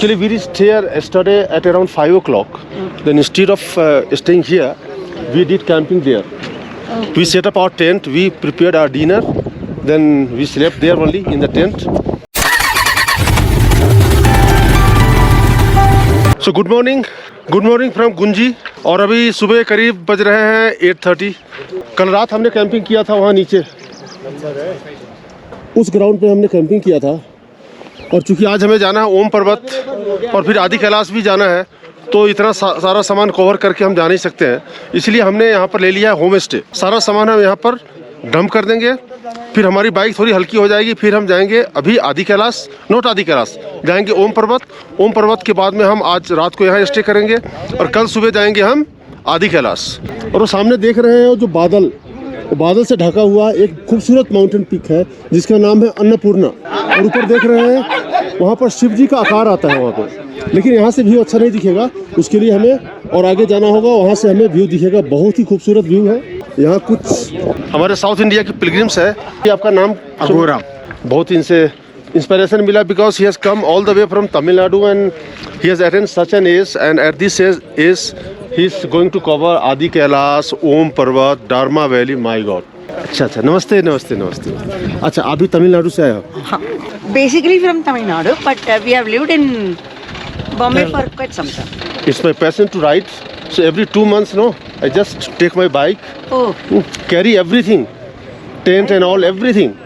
Actually, we reached here yesterday at around 5 o'clock. Then instead of staying here, we did camping there. We set up our tent, we prepared our dinner, then we slept there only in the tent. So good morning from Gunji. और अभी सुबह करीब बज रहे हैं 8:30। कल रात हमने कैंपिंग किया था वहाँ नीचे, उस ग्राउंड पे हमने कैंपिंग किया था। और चूंकि आज हमें जाना है ओम पर्वत और फिर आदि कैलाश भी जाना है, तो इतना सारा सामान कवर करके हम जा नहीं सकते हैं, इसलिए हमने यहाँ पर ले लिया है होम स्टे। सारा सामान हम यहाँ पर डंप कर देंगे, फिर हमारी बाइक थोड़ी हल्की हो जाएगी, फिर हम जाएंगे अभी आदि कैलाश, नॉट आदि कैलाश, जाएंगे ओम पर्वत। ओम पर्वत के बाद में हम आज रात को यहाँ स्टे करेंगे और कल सुबह जाएंगे हम आदि कैलाश। और वो सामने देख रहे हैं जो बादल से ढका हुआ एक खूबसूरत माउंटेन पीक है जिसका नाम है अन्नपूर्णा। और ऊपर देख रहे हैं वहाँ पर शिव जी का आकार आता है वहाँ पर, लेकिन यहाँ से व्यू अच्छा नहीं दिखेगा, उसके लिए हमें और आगे जाना होगा, वहाँ से हमें व्यू दिखेगा। बहुत ही खूबसूरत व्यू है। यहाँ कुछ हमारे साउथ इंडिया की पिलग्रिम्स है। ये आपका नाम? अघोराम। बहुत इनसे इंस्पिरेशन मिला because he has come all the way from Tamil Nadu and he has attend such an age and at this age he is going to cover Adi Kailash, Om Parvat, Dharma Valley. My God. अच्छा नमस्ते। अच्छा आप भी तमिलनाडु से आए हो? हाँ, basically from Tamil Nadu, but we have lived in Bombay for quite some time. It's my passion to ride. So every 2 months, I just take my bike, carry everything, tent and all, everything,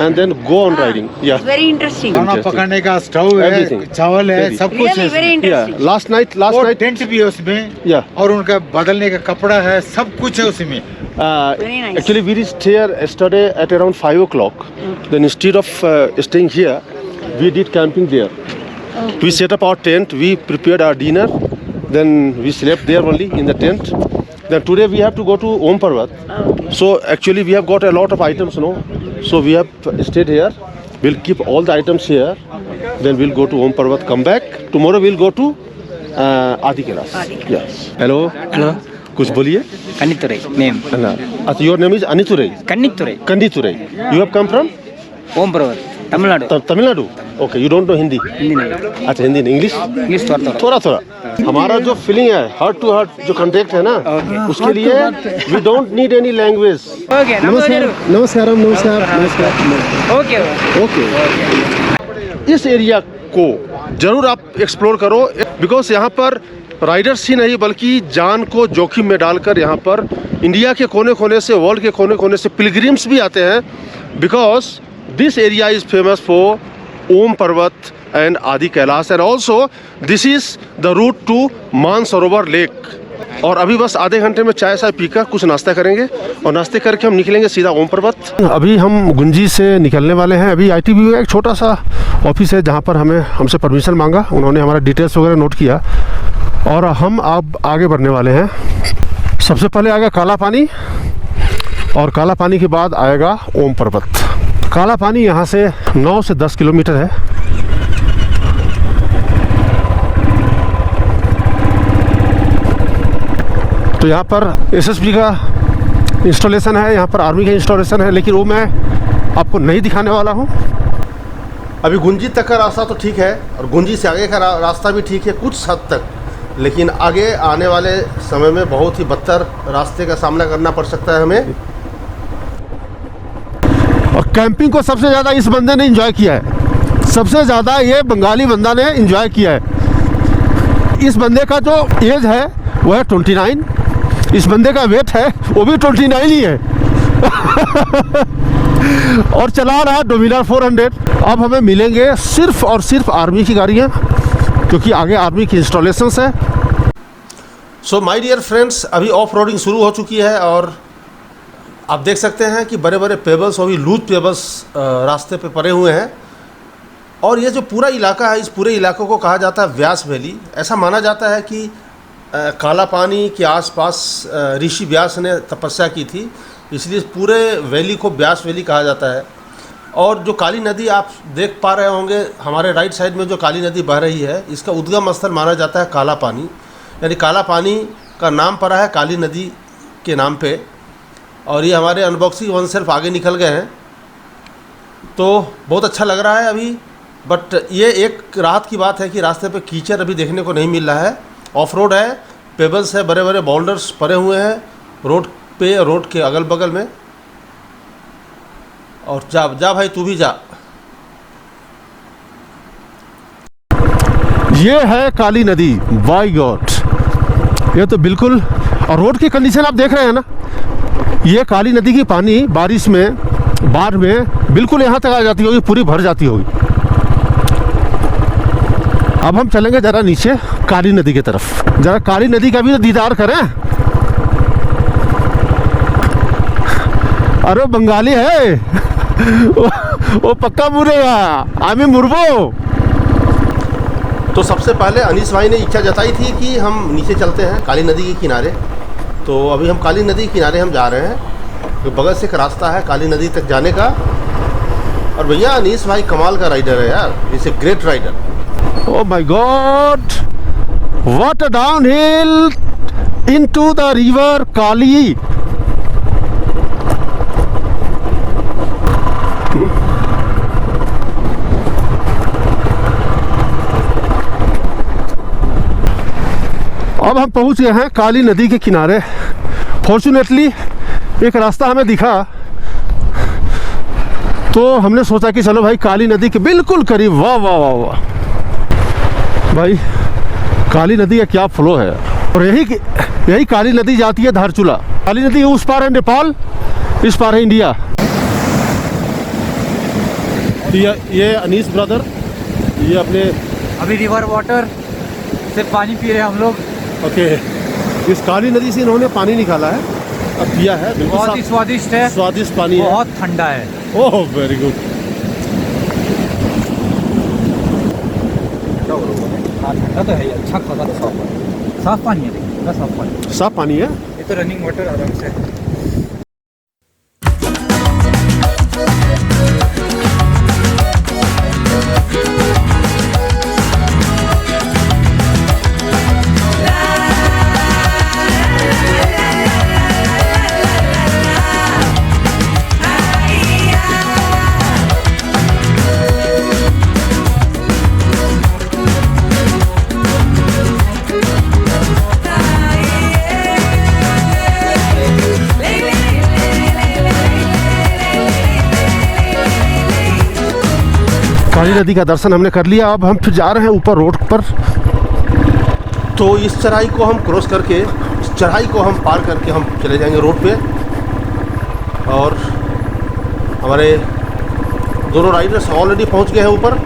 and then go on riding. Yeah. It's very interesting. खाना पकाने का stove है, चावल है, सब कुछ Really very है। interesting. Yeah. Last night. Tent भी है उसमें। Yeah. और उनका बदलने का कपड़ा है, सब कुछ है उसमें। Very nice. Actually, we reached here yesterday at around 5 o'clock. Then instead of staying here, we did camping there. We set up our tent, we prepared our dinner, then we slept there only in the tent. Then today we have to go to Om Parvat. So actually we have got a lot of items, So we have stayed here. We'll keep all the items here. Then we'll go to Om Parvat, come back. Tomorrow we'll go to Adi Kailash. Yes. Hello. कुछ बोलिए। Kanithurai name. Your name is Anithurai. Kandithurai. You have come from? Om Parvat, Tamil Nadu. Tamil Nadu. Okay, you don't know Hindi. Hindi नहीं। अच्छा हिंदी नहीं, English थोड़ा। हमारा जो feeling है, heart to heart जो कांटेक्ट है ना, उसके लिए we don't need any language. Okay, नमस्कार। Okay. इस एरिया को जरूर आप एक्सप्लोर करो, बिकॉज यहाँ पर राइडर्स ही नहीं बल्कि जान को जोखिम में डालकर यहाँ पर इंडिया के कोने कोने से, वर्ल्ड के कोने कोने से पिलग्रिम्स भी आते हैं, because this area is famous for Om Parvat and Adi Kailash, and also this is the route to Mansarovar lake. और अभी बस आधे घंटे में चाय पीकर कुछ नाश्ता करेंगे और नाश्ते करके हम निकलेंगे सीधा ओम पर्वत। अभी हम गुंजी से निकलने वाले हैं। अभी ITBU का एक छोटा सा ऑफिस है जहां पर हमसे परमिशन मांगा, उन्होंने हमारा डिटेल्स वगैरह नोट किया और हम अब आगे बढ़ने वाले हैं। सबसे पहले आएगा काला पानी और काला पानी के बाद आएगा ओम पर्वत। काला पानी यहाँ से 9 से 10 किलोमीटर है। तो यहाँ पर SSB का इंस्टॉलेशन है, यहाँ पर आर्मी का इंस्टॉलेशन है, लेकिन वो मैं आपको नहीं दिखाने वाला हूँ। अभी गुंजी तक का रास्ता तो ठीक है और गुंजी से आगे का रास्ता भी ठीक है कुछ हद तक, लेकिन आगे आने वाले समय में बहुत ही बदतर रास्ते का सामना करना पड़ सकता है हमें। और कैंपिंग को सबसे ज़्यादा इस बंदे ने एंजॉय किया है, सबसे ज़्यादा ये बंगाली बंदा ने एंजॉय किया है। इस बंदे का जो एज है वो है 29, इस बंदे का वेट है वो भी 29 ही है और चला रहा है डोमिनार 400। अब हमें मिलेंगे सिर्फ और सिर्फ आर्मी की गाड़ियाँ, क्योंकि आगे आर्मी की इंस्टॉलेशंस है। सो माय डियर फ्रेंड्स, अभी ऑफ रोडिंग शुरू हो चुकी है और आप देख सकते हैं कि बड़े बड़े पेबल्स और भी लूज पेबल्स रास्ते पे पड़े हुए हैं। और ये जो पूरा इलाका है, इस पूरे इलाकों को कहा जाता है व्यास वैली। ऐसा माना जाता है कि काला पानी के आसपास ऋषि व्यास ने तपस्या की थी, इसलिए पूरे वैली को व्यास वैली कहा जाता है। और जो काली नदी आप देख पा रहे होंगे हमारे राइट साइड में, जो काली नदी बह रही है, इसका उद्गम स्थल माना जाता है काला पानी, यानी काला पानी का नाम पड़ा है काली नदी के नाम पे। और ये हमारे अनबॉक्सिंग वन सेल्फ आगे निकल गए हैं, तो बहुत अच्छा लग रहा है। अभी बट ये एक राहत की बात है कि रास्ते पे कीचड़ अभी देखने को नहीं मिल रहा है। ऑफ रोड है, पेबल्स है, बड़े बड़े बोल्डर्स पड़े हुए हैं रोड पे, रोड के अगल बगल में। और जा जा भाई, तू भी जा। ये है काली नदी, बाय गॉड, ये तो बिल्कुल। और रोड की कंडीशन आप देख रहे हैं ना, ये काली नदी की पानी बारिश में, बाढ़ में बिल्कुल यहाँ तक आ जाती होगी, पूरी भर जाती होगी। अब हम चलेंगे ज़रा नीचे काली नदी की तरफ, ज़रा काली नदी का भी तो दीदार करें। अरे बंगाली है वो पक्का मुरेगा, आमी मुरबो। तो सबसे पहले अनीस भाई ने इच्छा जताई थी कि हम नीचे चलते हैं काली नदी के किनारे। तो अभी हम काली नदी के किनारे हम जा रहे हैं। तो बगल से एक रास्ता है काली नदी तक जाने का। और भैया अनीस भाई कमाल का राइडर है यार, is a great rider. Oh my God! What a downhill into the river Kali. अब हम पहुंच गए हैं काली नदी के किनारे। फॉर्चुनेटली एक रास्ता हमें दिखा, तो हमने सोचा कि चलो भाई काली नदी के बिल्कुल करीब। वाह वाह वाह वाह भाई, काली नदी का क्या फ्लो है। और यही काली नदी जाती है धारचूला। काली नदी उस पार है नेपाल, इस पार है इंडिया। तो ये अनीस ब्रदर, ये अपने अभी रिवर वाटर से पानी पी रहे हैं हम लोग। ओके, इस काली नदी से इन्होंने पानी निकाला है, अब पिया है। बहुत ही स्वादिष्ट है, स्वादिष्ट पानी है, बहुत ठंडा है। Oh very good. ठंडा तो है, अच्छा खासा साफ पानी है, देखिए साफ पानी, साफ पानी है। ये तो रनिंग वाटर आराम से। काली नदी का दर्शन हमने कर लिया। अब हम फिर जा रहे हैं ऊपर रोड पर। तो इस चढ़ाई को हम क्रॉस करके, इस चढ़ाई को हम पार करके हम चले जाएंगे रोड पे। और हमारे दोनों राइडर्स ऑलरेडी पहुंच गए हैं ऊपर।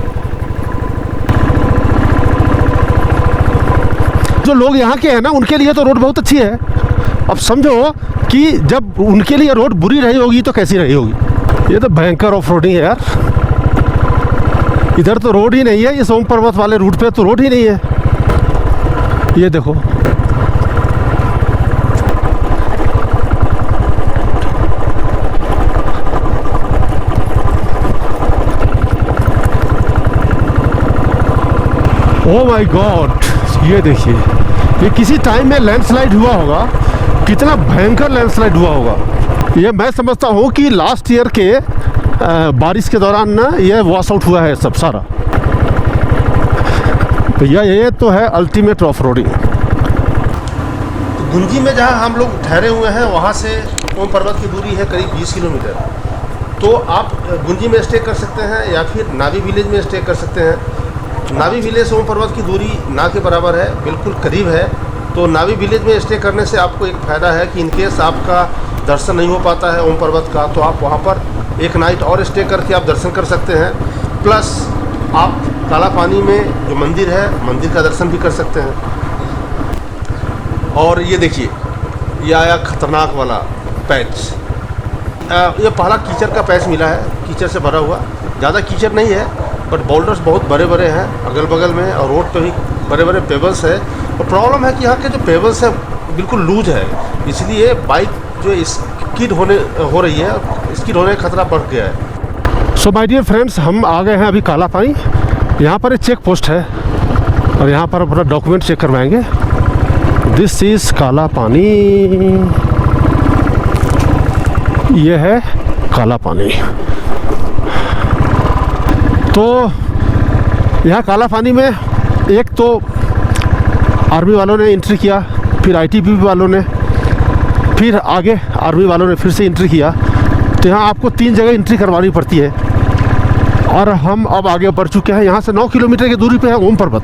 जो लोग यहाँ के हैं ना, उनके लिए तो रोड बहुत अच्छी है। अब समझो कि जब उनके लिए रोड बुरी रही होगी तो कैसी रही होगी। ये तो भयंकर ऑफ रोडिंग है यार। इधर तो रोड ही नहीं है, ये सोम पर्वत वाले रूट पे तो रोड ही नहीं है। ये देखो, ओह माय गॉड, ये देखिए, ये किसी टाइम में लैंडस्लाइड हुआ होगा। कितना भयंकर लैंडस्लाइड हुआ होगा। ये मैं समझता हूँ कि लास्ट ईयर के बारिश के दौरान ना ये वॉश आउट हुआ है सब सारा। भैया ये तो है अल्टीमेट ऑफ रोडिंग। गुंजी में जहाँ हम लोग ठहरे हुए हैं, वहाँ से ओम पर्वत की दूरी है करीब 20 किलोमीटर। तो आप गुंजी में स्टे कर सकते हैं या फिर नावी विलेज में स्टे कर सकते हैं। नावी विलेज से ओम पर्वत की दूरी ना के बराबर है, बिल्कुल करीब है। तो नावी विलेज में स्टे करने से आपको एक फ़ायदा है कि इनकेस आपका दर्शन नहीं हो पाता है ओम पर्वत का, तो आप वहाँ पर एक नाइट और स्टे करके आप दर्शन कर सकते हैं। प्लस आप काला पानी में जो मंदिर है, मंदिर का दर्शन भी कर सकते हैं। और ये देखिए, ये आया खतरनाक वाला पैच। ये पहला कीचड़ का पैच मिला है, कीचड़ से भरा हुआ। ज़्यादा कीचड़ नहीं है, बट बोल्डर्स बहुत बड़े बड़े हैं अगल बगल में, और रोड पे भी बड़े बड़े पेबल्स है। और प्रॉब्लम है कि यहाँ के जो पेबल्स है बिल्कुल लूज है, इसलिए बाइक जो स्किड हो रही है, स्किड होने का खतरा बढ़ गया है। सो माय डियर फ्रेंड्स, हम आ गए हैं अभी काला पानी। यहाँ पर एक चेक पोस्ट है और यहाँ पर अपना डॉक्यूमेंट चेक करवाएंगे। दिस इज़ काला पानी, ये है काला पानी। तो यहाँ काला पानी में एक तो आर्मी वालों ने एंट्री किया, फिर आईटीबीपी वालों ने, फिर आगे आर्मी वालों ने फिर से एंट्री किया। तो यहाँ आपको 3 जगह एंट्री करवानी पड़ती है। और हम अब आगे बढ़ चुके हैं, यहाँ से 9 किलोमीटर की दूरी पे है ओम पर्वत।